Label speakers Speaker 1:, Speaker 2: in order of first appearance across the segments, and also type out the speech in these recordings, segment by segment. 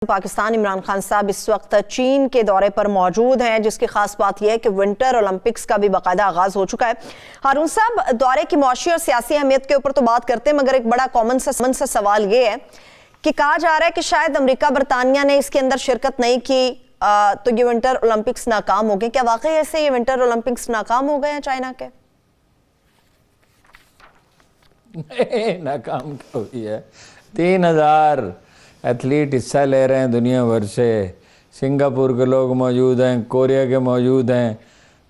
Speaker 1: पाकिस्तान इमरान खान साहब इस वक्त चीन के दौरे पर मौजूद हैं, जिसकी खास बात यह है कि विंटर ओलंपिक्स का भी बाकायदा आगाज हो चुका है। हारून साहब, दौरे की मौशी और सियासी अहमियत के ऊपर तो बात करते हैं, मगर एक बड़ा कॉमन सा सवाल ये है कि कहा जा रहा है कि शायद अमेरिका बरतानिया ने इसके अंदर शिरकत नहीं की तो ये विंटर ओलंपिक्स नाकाम हो गए। क्या वाकई ऐसे ये विंटर ओलंपिक्स नाकाम हो गए हैं चाइना के?
Speaker 2: नाकाम क्यों हुई है? 3000 एथलीट हिस्सा ले रहे हैं दुनिया भर से। सिंगापुर के लोग मौजूद हैं, कोरिया के मौजूद हैं,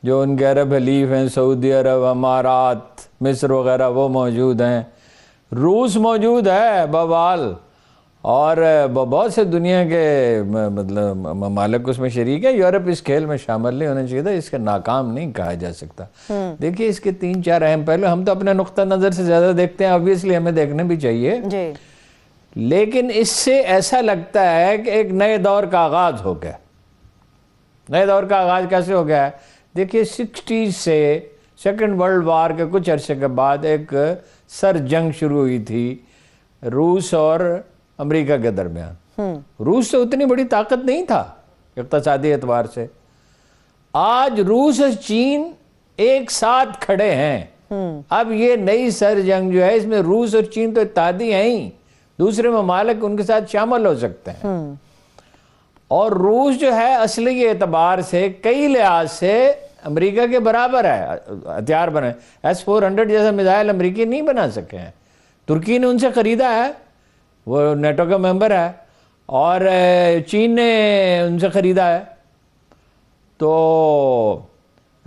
Speaker 2: जो उनके अरब हलीफ हैं, सऊदी अरब, अमारात, मिस्र वगैरह वो मौजूद हैं, रूस मौजूद है बवाल, और बहुत से दुनिया के मतलब ममालिक उसमें शरीक है। यूरोप इस खेल में शामिल नहीं होना चाहिए था, इसका नाकाम नहीं कहा जा सकता। देखिए, इसके 3-4 अहम पहलू, हम तो अपने नुक्ता नज़र से ज़्यादा देखते हैं, ऑब्वियसली हमें देखने भी चाहिए जी। लेकिन इससे ऐसा लगता है कि एक नए दौर का आगाज़ हो गया। नए दौर का आगाज़ कैसे हो गया है? देखिए, 60s से सेकेंड वर्ल्ड वार के कुछ अरसे के बाद एक सर जंग शुरू हुई थी रूस और अमेरिका के दरमियान। रूस से उतनी बड़ी ताकत नहीं था इक़्तिसादी एतबार से। आज रूस और चीन एक साथ खड़े हैं। अब ये नई सर जंग जो है, इसमें रूस और चीन तो इत्तेहादी हैं ही, दूसरे ममालिक उनके साथ शामिल हो सकते हैं। और रूस जो है असली एतबार से कई लिहाज से अमेरिका के बराबर है। हथियार बने S-400 जैसा मिसाइल अमेरिकी नहीं बना सके हैं। तुर्की ने उनसे ख़रीदा है, वो नेटो का मेंबर है, और चीन ने उनसे ख़रीदा है। तो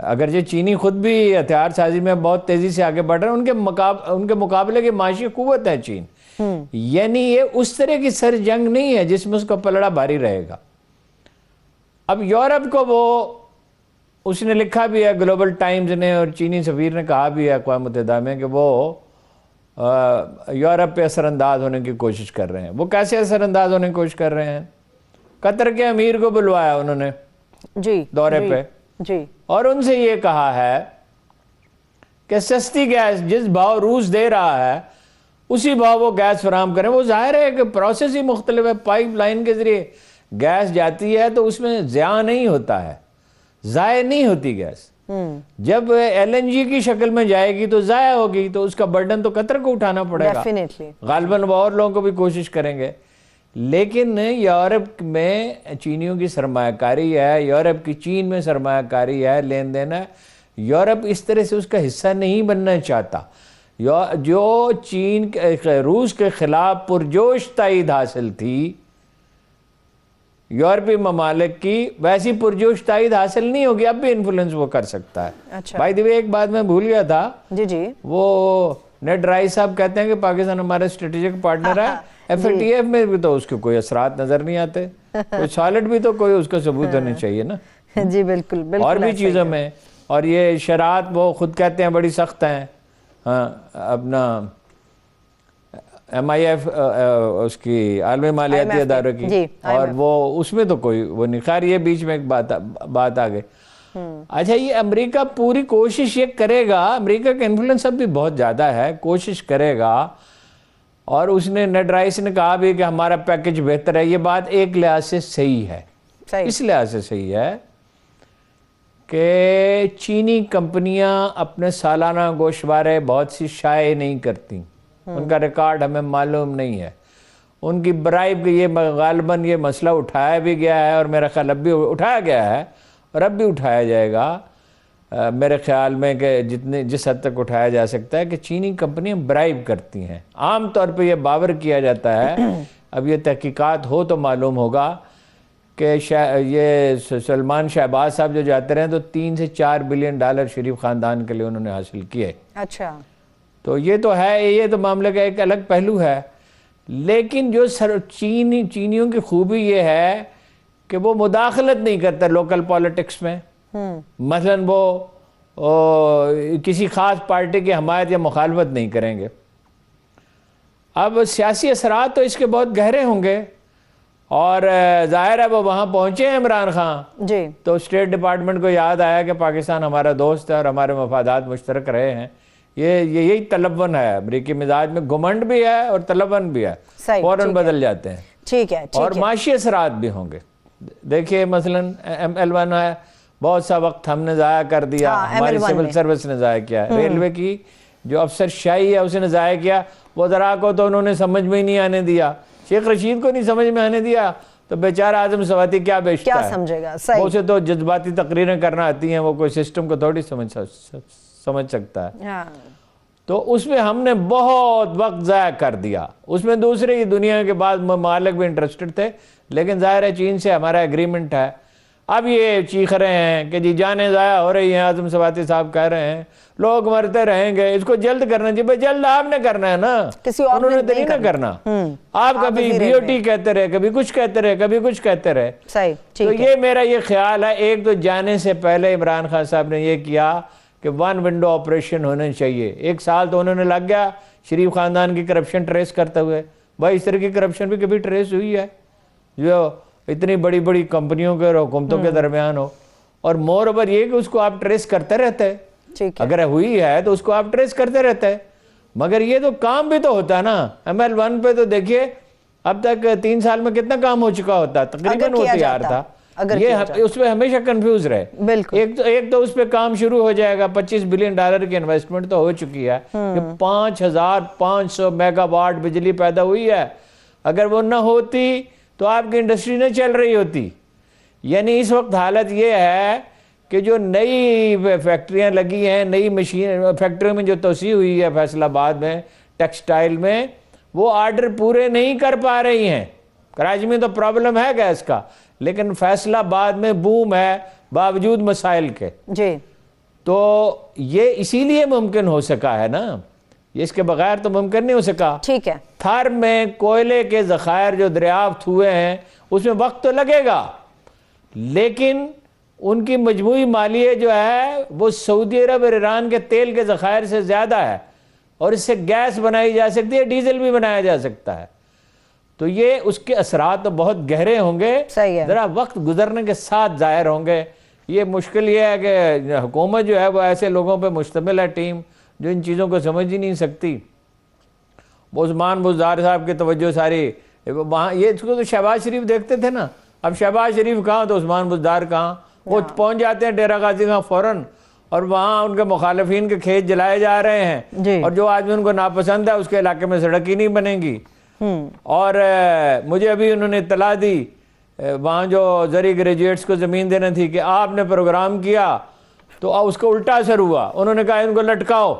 Speaker 2: अगर ये चीनी खुद भी हथियार साजी में बहुत तेज़ी से आगे बढ़ रहे हैं, उनके मुकाबले की माशी कुव्वत है चीन। यानी ये उस तरह की सर जंग नहीं है जिसमें उसका पलड़ा भारी रहेगा। अब यूरोप को वो उसने लिखा भी है, ग्लोबल टाइम्स ने और चीनी सफीर ने कहा भी है अक़वाम मुत्तहिदा में कि वो यूरोप पे असरअंदाज होने की कोशिश कर रहे हैं। वो कैसे असरअंदाज होने की कोशिश कर रहे हैं? कतर के अमीर को बुलवाया उन्होंने जी दौरे पे जी, और उनसे ये कहा है कि सस्ती गैस जिस भाव रूस दे रहा है उसी भाव वो गैस फराहम करें। वो जाहिर है कि प्रोसेस ही मुख्तलिफ है। पाइपलाइन के जरिए गैस जाती है तो उसमें ज़िया नहीं होता है, ज़ाय नहीं होती गैस। जब LNG की शक्ल में जाएगी तो ज़ाया होगी, तो उसका बर्डन तो कतर को उठाना पड़ेगा। गालिबन वो और लोगों को भी कोशिश करेंगे। लेकिन यूरोप में चीनियों की सरमायाकारी है, यूरोप की चीन में सरमायाकारी है, लेन देन है। यूरोप इस तरह से उसका हिस्सा नहीं बनना चाहता। जो चीन रूस के खिलाफ पुरजोश तायद हासिल थी यूरोपीय ममालिक की, वैसी पुरजोश तायद हासिल नहीं होगी। अब भी इन्फ्लुएंस वो कर सकता है। अच्छा। भाई दी एक बात मैं भूल गया था जी। वो नेड राइस साहब कहते हैं कि पाकिस्तान हमारा स्ट्रेटेजिक पार्टनर है। FATF में भी तो उसके कोई असरात नजर नहीं आते। कोई सॉलिड भी तो कोई उसका सबूत होना चाहिए ना जी। बिल्कुल और भी चीज़ों में। और ये शरात वो खुद कहते हैं बड़ी सख्त हैं। हाँ, अपना MIF उसकी आलमी मालियाती अदारों की, और वो उसमें तो कोई वो नहीं। खैर, ये बीच में एक बात आ गई। अच्छा, ये अमेरिका पूरी कोशिश ये करेगा, अमेरिका का इन्फ्लुएंस अब भी बहुत ज़्यादा है, कोशिश करेगा। और उसने नेड राइस ने कहा भी कि हमारा पैकेज बेहतर है। ये बात एक लिहाज से सही है, इस लिहाज से सही है कि चीनी कंपनियां अपने सालाना गोशवारे बहुत सी शाये नहीं करती। उनका रिकॉर्ड हमें मालूम नहीं है। उनकी ब्राइब ये गालिबन ये मसला उठाया भी गया है, और मेरा ख्याल अब भी उठाया गया है और अब भी उठाया जाएगा मेरे ख्याल में कि जिस हद तक उठाया जा सकता है कि चीनी कंपनियां ब्राइब करती हैं। आम तौर पे ये बावर किया जाता है, अब ये तहकीकात हो तो मालूम होगा कि ये सलमान शहबाज साहब जो जाते रहे तो $3 से $4 बिलियन शरीफ ख़ानदान के लिए उन्होंने हासिल किए। अच्छा, तो ये तो है, ये तो मामले का एक अलग पहलू है। लेकिन जो चीनियों की खूबी ये है कि वो मुदाखलत नहीं करता लोकल पॉलिटिक्स में। मसलन वो किसी ख़ास पार्टी की हमायत या मुखालफत नहीं करेंगे। अब सियासी असरात तो इसके बहुत गहरे होंगे, और जाहिर है वो वहाँ पहुँचे हैं इमरान खान जी, तो स्टेट डिपार्टमेंट को याद आया कि पाकिस्तान हमारा दोस्त है और हमारे मफादात मुश्तरक रहे हैं। यही तलवन है। अमरीकी मिजाज में घुमंड भी है और तलवन भी है, फौरन बदल जाते हैं।
Speaker 1: ठीक है, ठीक
Speaker 2: और
Speaker 1: है।
Speaker 2: माशी असरात भी होंगे। देखिए मसलन ML1 है, बहुत सा वक्त हमने ज़ाया कर दिया,
Speaker 1: हाँ,
Speaker 2: हमारी
Speaker 1: ML1
Speaker 2: सिविल
Speaker 1: में।
Speaker 2: सर्विस ने ज़ाया किया, रेलवे की जो अफसरशाही है उसने ज़ाया किया। वज़रा को तो उन्होंने समझ में ही नहीं आने दिया, शेख रशीद को नहीं समझ में आने दिया, तो बेचारा आजम सवाती क्या बेचता
Speaker 1: क्या
Speaker 2: है?
Speaker 1: समझेगा? सही।
Speaker 2: उसे तो जज्बाती तकरीरें करना आती हैं, वो कोई सिस्टम को थोड़ी समझ सकता है।
Speaker 1: हाँ,
Speaker 2: तो उसमें हमने बहुत वक्त ज़ाया कर दिया। उसमें दूसरे ही दुनिया के बाद मालिक भी इंटरेस्टेड थे, लेकिन ज़ाहिर है चीन से हमारा एग्रीमेंट है। अब ये चीख रहे हैं कि जी जाने ज़ाया हो रही हैं, आज़म सवाती साहब कह रहे हैं लोग मरते रहेंगे, इसको जल्द करना चाहिए। भाई जल्द आपने करना है ना,
Speaker 1: किसी और
Speaker 2: उन्होंने
Speaker 1: ने
Speaker 2: तो नहीं ना करना। आप कभी BOT कहते रहे, कभी कुछ कहते रहे, कभी कुछ कहते रहे।
Speaker 1: सही,
Speaker 2: तो
Speaker 1: ठीक है।
Speaker 2: ये मेरा ये ख्याल है, एक तो जाने से पहले इमरान खान साहब ने ये किया कि 1 विंडो ऑपरेशन होना चाहिए। 1 साल तो उन्होंने लग गया शरीफ खानदान की करप्शन ट्रेस करते हुए। भाई इस तरह की करप्शन भी कभी ट्रेस हुई है जो इतनी बड़ी बड़ी कंपनियों के और हुकूमतों के दरमियान हो? और मोर ओवर ये कि उसको आप ट्रेस करते रहते हैं,
Speaker 1: ठीक है।
Speaker 2: अगर हुई है तो उसको आप ट्रेस करते रहते हैं। मगर ये तो काम भी तो होता है ना। ML1 पे तो देखिए अब तक 3 साल में कितना काम हो चुका होता, तकरीबन वो तैयार था। ये उसमें हमेशा कंफ्यूज रहे।
Speaker 1: बिल्कुल।
Speaker 2: एक तो उस पर काम शुरू हो जाएगा, $25 बिलियन की इन्वेस्टमेंट तो हो चुकी है, 5500 मेगावाट बिजली पैदा हुई है। अगर वो ना होती तो आपकी इंडस्ट्री न चल रही होती। यानी इस वक्त हालत ये है कि जो नई फैक्ट्रियां लगी हैं, नई मशीन फैक्ट्रियों में जो तोसी हुई है फैसलाबाद में टेक्सटाइल में, वो ऑर्डर पूरे नहीं कर पा रही हैं। कराची में तो प्रॉब्लम है गैस का, लेकिन फैसलाबाद में बूम है बावजूद मसाइल के।
Speaker 1: जी।
Speaker 2: तो ये इसीलिए मुमकिन हो सका है ना, ये इसके बगैर तो मुमकिन नहीं हो सका।
Speaker 1: ठीक है।
Speaker 2: थर में कोयले के ज़खायर जो दरियाफ्त हुए हैं उसमें वक्त तो लगेगा, लेकिन उनकी मजमूई मालियत जो है वो सऊदी अरब और ईरान के तेल के ज़खायर से ज़्यादा है, और इससे गैस बनाई जा सकती है, डीजल भी बनाया जा सकता है। तो ये उसके असरात तो बहुत गहरे होंगे, ज़रा वक्त गुजरने के साथ ज़ाहिर होंगे। ये मुश्किल ये है कि हुकूमत जो है वो ऐसे लोगों पर मुश्तमिल है, टीम जो इन चीज़ों को समझ ही नहीं सकती। उस्मान बुज़दार साहब की तवज्जो सारी वहाँ, ये इसको तो शहबाज शरीफ देखते थे ना, अब शहबाज शरीफ कहाँ तो उस्मान बुज़दार कहाँ। वो पहुँच जाते हैं डेरा गाजी खां फ़ौरन, और वहाँ उनके मुखालिफिन के खेत जलाए जा रहे हैं, और जो आदमी उनको नापसंद है उसके इलाके में सड़क ही नहीं बनेगी। और मुझे अभी उन्होंने इत्तला दी वहाँ जो ज़री ग्रेजुएट्स को ज़मीन देना थी कि आपने प्रोग्राम किया तो उसको उल्टा असर हुआ। उन्होंने कहा इनको लटकाओ,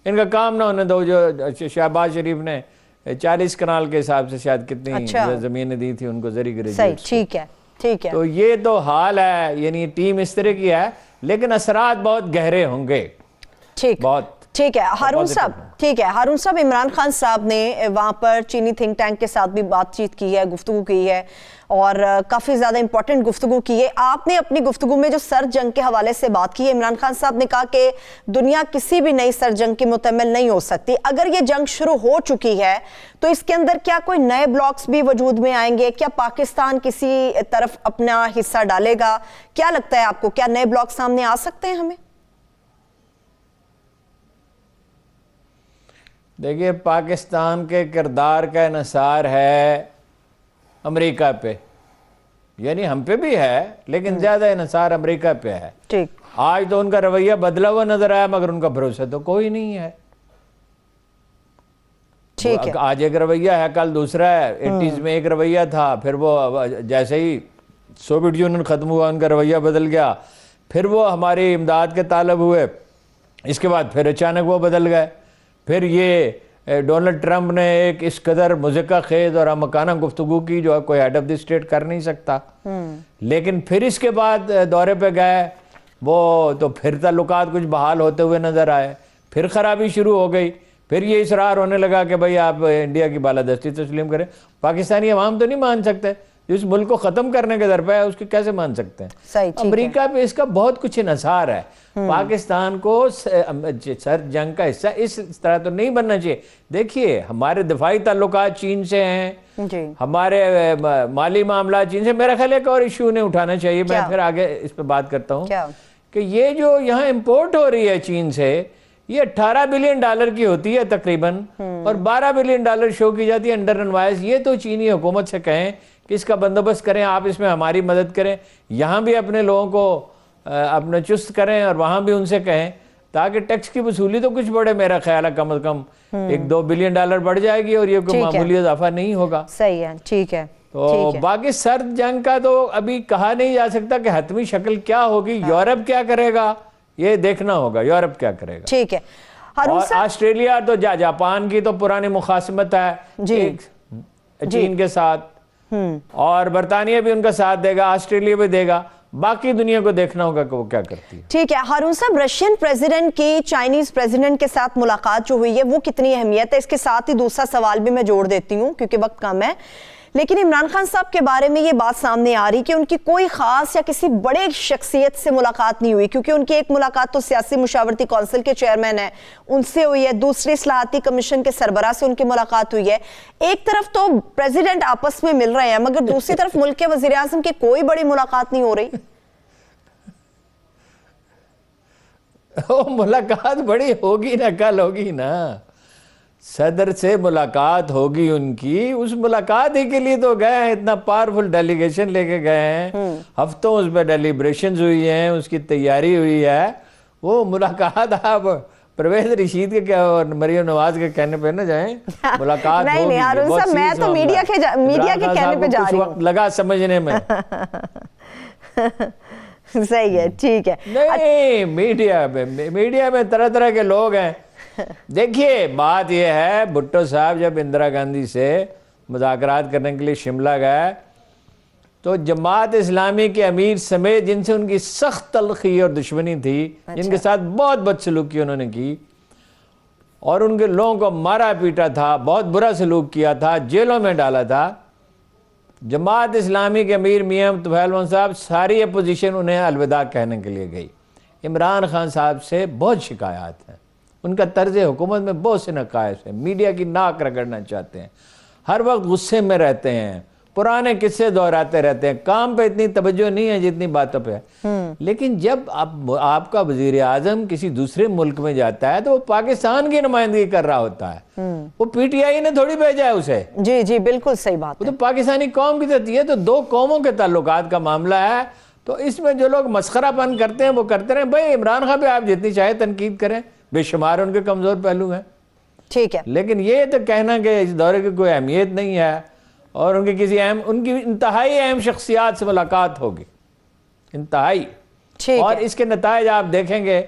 Speaker 2: इनका काम ना होने दो। जो शहबाज शरीफ ने 40 कनाल के हिसाब से शायद कितनी ज़मीनें दी थी उनको ज़री ग्रेजुएट्स।
Speaker 1: ठीक है, ठीक है।
Speaker 2: तो ये तो हाल है, यानी टीम इस तरह की है, लेकिन असरात बहुत गहरे होंगे।
Speaker 1: ठीक,
Speaker 2: बहुत
Speaker 1: ठीक है हारून साहब। ठीक है हारून साहब, इमरान खान साहब ने वहाँ पर चीनी थिंक टैंक के साथ भी बातचीत की है, गुफ्तगू की है, और काफ़ी ज़्यादा इंपॉर्टेंट गुफ्तगू की है। आपने अपनी गुफ्तगू में जो सर्द जंग के हवाले से बात की है, इमरान खान साहब ने कहा कि दुनिया किसी भी नई सर्द जंग की मुतमिल नहीं हो सकती। अगर ये जंग शुरू हो चुकी है तो इसके अंदर क्या कोई नए ब्लॉक्स भी वजूद में आएंगे? क्या पाकिस्तान किसी तरफ अपना हिस्सा डालेगा? क्या लगता है आपको, क्या नए ब्लॉक सामने आ सकते हैं हमें?
Speaker 2: देखिए, पाकिस्तान के किरदार का इन्हिसार है अमेरिका पे, यानी हम पे भी है, लेकिन ज़्यादा इन्हिसार अमेरिका पे है।
Speaker 1: ठीक।
Speaker 2: आज तो उनका रवैया बदला हुआ नजर आया, मगर उनका भरोसा तो कोई नहीं है।
Speaker 1: ठीक है।
Speaker 2: आज एक रवैया है, कल दूसरा है। 80s में एक रवैया था, फिर वो जैसे ही सोवियत यूनियन ख़त्म हुआ उनका रवैया बदल गया, फिर वो हमारी इमदाद के तालब हुए, इसके बाद फिर अचानक वो बदल गए। फिर ये डोनाल्ड ट्रंप ने एक इस कदर मुज़क्का खेज और मकाना गुफ्तगू की जो कोई हेड ऑफ द स्टेट कर नहीं सकता। लेकिन फिर इसके बाद दौरे पे गए वो, तो फिर ताल्लुकात कुछ बहाल होते हुए नज़र आए, फिर ख़राबी शुरू हो गई। फिर ये इसरार होने लगा कि भाई आप इंडिया की बालादस्ती तस्लीम करें। पाकिस्तानी अवाम तो नहीं मान सकते, जिस मुल्क को ख़त्म करने के दर पे है उसकी कैसे मान सकते हैं?
Speaker 1: सही,
Speaker 2: अमेरिका पे इसका बहुत कुछ इन्हिसार है। पाकिस्तान को सर जंग का हिस्सा इस तरह तो नहीं बनना चाहिए। देखिए, हमारे दिफाई ताल्लुकात चीन से हैं
Speaker 1: जी।
Speaker 2: हमारे माली मामला चीन से। मेरा ख्याल एक और इशू ने उठाना चाहिए, मैं फिर आगे इस पर बात करता हूँ कि ये जो यहाँ इम्पोर्ट हो रही है चीन से, ये 18 बिलियन डॉलर की होती है तकरीबन, और 12 बिलियन डॉलर शो की जाती है अंडर अनवाइस। ये तो चीनी हुकूमत से कहें कि इसका बंदोबस्त करें, आप इसमें हमारी मदद करें, यहाँ भी अपने लोगों को अपने चुस्त करें और वहाँ भी उनसे कहें, ताकि टैक्स की वसूली तो कुछ बढ़े। मेरा ख्याल है कम से कम 1-2 बिलियन डॉलर बढ़ जाएगी और ये कोई मामूली इजाफा नहीं होगा।
Speaker 1: सही है, ठीक है।
Speaker 2: तो बाकी सर्द जंग का तो अभी कहा नहीं जा सकता कि हतमी शक्ल क्या होगी। यूरोप क्या करेगा ये देखना होगा, यूरोप क्या करेगा।
Speaker 1: ठीक है।
Speaker 2: और ऑस्ट्रेलिया तो जापान की तो पुरानी मुखासमत है चीन के साथ, और बरतानिया भी उनका साथ देगा, ऑस्ट्रेलिया भी देगा। बाकी दुनिया को देखना होगा कि वो क्या करती है।
Speaker 1: ठीक है हारून साहब, रशियन प्रेसिडेंट की चाइनीज प्रेसिडेंट के साथ मुलाकात जो हुई है वो कितनी अहमियत है? इसके साथ ही दूसरा सवाल भी मैं जोड़ देती हूँ क्योंकि वक्त कम है, लेकिन इमरान खान साहब के बारे में ये बात सामने आ रही कि उनकी कोई खास या किसी बड़े शख्सियत से मुलाकात नहीं हुई, क्योंकि उनकी एक मुलाकात तो सियासी मुशावरती कौंसिल के चेयरमैन है उनसे हुई है, दूसरी सलाहती कमीशन के सरबराह से उनकी मुलाकात हुई है। एक तरफ तो प्रेसिडेंट आपस में मिल रहे हैं मगर दूसरी तरफ मुल्क के वजीर आजम की कोई बड़ी मुलाकात नहीं हो रही।
Speaker 2: मुलाकात बड़ी होगी ना, कल होगी ना, सदर से मुलाकात होगी उनकी। उस मुलाकात ही के लिए तो गए हैं, इतना पावरफुल डेलीगेशन लेके गए हैं, हफ्तों उस पर डेलीब्रेशन हुई हैं, उसकी तैयारी हुई है। वो मुलाकात आप परवेज रशीद के क्या और मरियम नवाज के कहने पे ना जाएं, मुलाकात
Speaker 1: नहीं नहीं हारून साहब, मैं तो मीडिया के कहने पे जा रही हूँ।
Speaker 2: लगा समझने में।
Speaker 1: सही है, ठीक है।
Speaker 2: नहीं, मीडिया में तरह तरह के लोग हैं। देखिए बात यह है, भुट्टो साहब जब इंदिरा गांधी से मुज़ाकरात करने के लिए शिमला गए तो जमात इस्लामी के अमीर समेत जिनसे उनकी सख्त तलखी और दुश्मनी थी, जिनके साथ बहुत बदसलूकी उन्होंने की और उनके लोगों को मारा पीटा था, बहुत बुरा सलूक किया था, जेलों में डाला था, जमात इस्लामी के अमीर मियां तुफैल साहब सारी अपोजिशन उन्हें अलविदा कहने के लिए गई। इमरान खान साहब से बहुत शिकायत है, उनका तर्ज हुकूमत में बहुत से नकायस है, मीडिया की नाक रगड़ना चाहते हैं, हर वक्त गुस्से में रहते हैं, पुराने किस्से दोहराते रहते हैं, काम पे इतनी तवज्जो नहीं है जितनी बातों पे है। लेकिन जब आपका वजीर आजम किसी दूसरे मुल्क में जाता है तो वो पाकिस्तान की नुमाइंदगी कर रहा होता है, वो पीटीआई ने थोड़ी भेजा है उसे।
Speaker 1: जी जी बिल्कुल सही बात
Speaker 2: है। तो पाकिस्तानी कौम की तरफ, ये तो दो कौमों के ताल्लुकात का मामला है। तो इसमें जो लोग मस्खरापन करते हैं वो करते रहे। भाई इमरान खान पे आप जितनी चाहे तनकीद करें, बेशुमार उनके कमजोर पहलू हैं,
Speaker 1: ठीक है,
Speaker 2: लेकिन ये तो कहना कि इस दौरे की कोई अहमियत नहीं है और उनकी किसी उनकी इंतहाई अहम शख्सियात से मुलाकात होगी, इंतहाई। और इसके नतायज आप देखेंगे,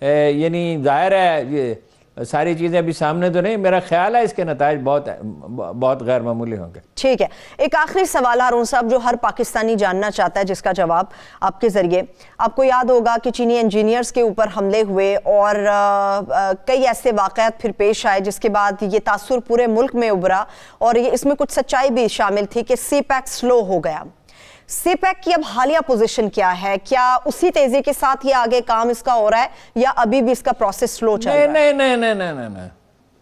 Speaker 2: यानी जाहिर है ये सारी चीज़ें अभी सामने तो नहीं, मेरा ख्याल है इसके नतायज बहुत गैर मामूली होंगे।
Speaker 1: ठीक है, एक आखिरी सवाल हारून साहब जो हर पाकिस्तानी जानना चाहता है, जिसका जवाब आपके जरिए। आपको याद होगा कि चीनी इंजीनियर्स के ऊपर हमले हुए और कई ऐसे वाक़यात फिर पेश आए जिसके बाद ये तासुर पूरे मुल्क में उभरा और ये इसमें कुछ सच्चाई भी शामिल थी कि सीपैक स्लो हो गया। सीपैक की अब हालिया पोजीशन क्या है? क्या उसी तेजी के साथ ये आगे काम इसका हो रहा है या अभी भी इसका प्रोसेस स्लो चल रहा है?
Speaker 2: नहीं,